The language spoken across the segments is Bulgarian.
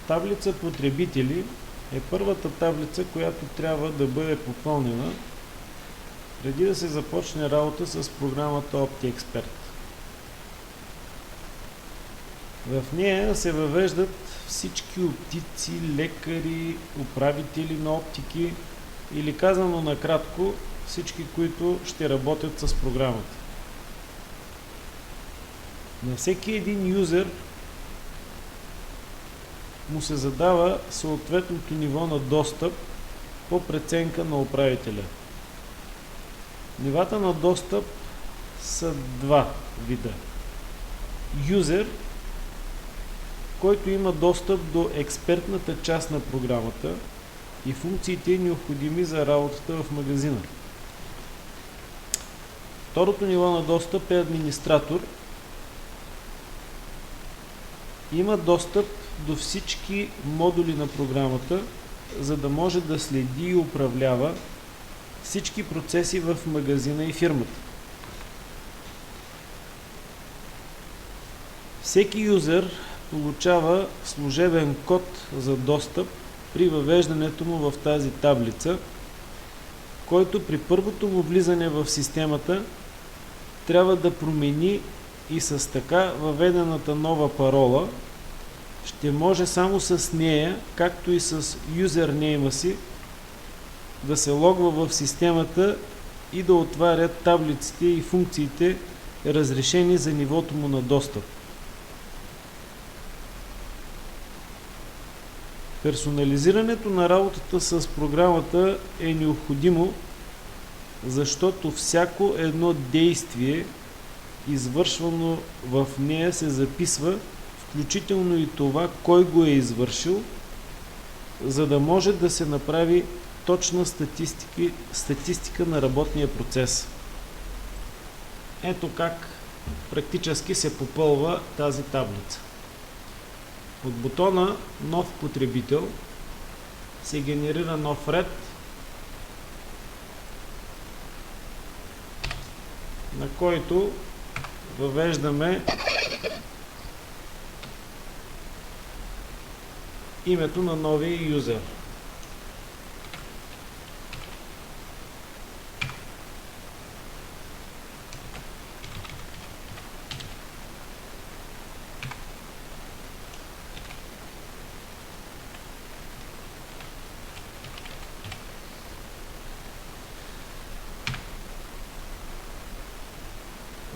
Таблица потребители е първата таблица, която трябва да бъде попълнена преди да се започне работа с програмата OptiExpert. В нея се въвеждат всички оптици, лекари, управители на оптики или казано накратко всички, които ще работят с програмата. На всеки един юзер му се задава съответното ниво на достъп по преценка на управителя. Нивата на достъп са два вида. Юзер, който има достъп до експертната част на програмата и функциите необходими за работата в магазина. Второто ниво на достъп е администратор. Има достъп до всички модули на програмата, за да може да следи и управлява всички процеси в магазина и фирмата. Всеки юзер получава служебен код за достъп при въвеждането му в тази таблица, който при първото му влизане в системата трябва да промени и с така въведената нова парола ще може само с нея, както и с юзернейма си, да се логва в системата и да отваря таблиците и функциите, разрешени за нивото му на достъп. Персонализирането на работата с програмата е необходимо, защото всяко едно действие, извършвано в нея, се записва, включително и това, кой го е извършил, за да може да се направи точна статистика на работния процес. Ето как практически се попълва тази таблица. От бутона Нов потребител се генерира нов ред, на който въвеждаме името на новия юзер.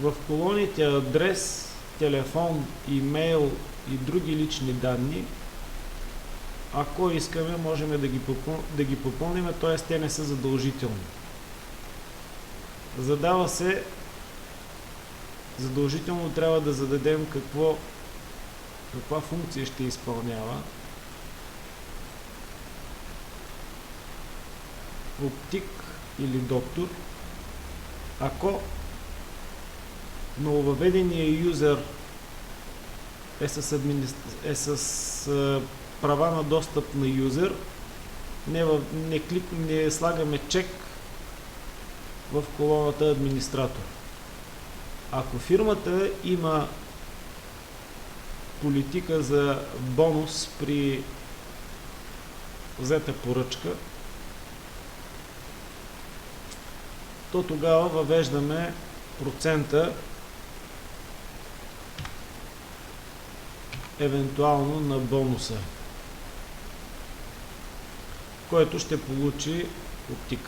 В колоните адрес, телефон, имейл и други лични данни, ако искаме, можем да ги попълним, т.е. те не са задължителни. Задава се, задължително трябва да зададем каква функция ще изпълнява. Оптик или доктор. Ако нововъведения юзер е с права на достъп на юзер, не слагаме чек в колоната администратор. Ако фирмата има политика за бонус при взета поръчка, то тогава въвеждаме процента евентуално на бонуса, който ще получи оптик.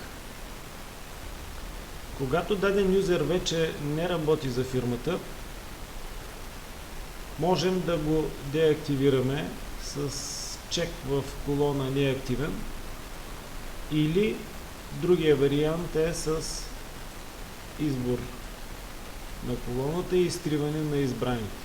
Когато даден юзер вече не работи за фирмата, можем да го деактивираме с чек в колона неактивен, или другия вариант е с избор на колоната и изтриване на избраните.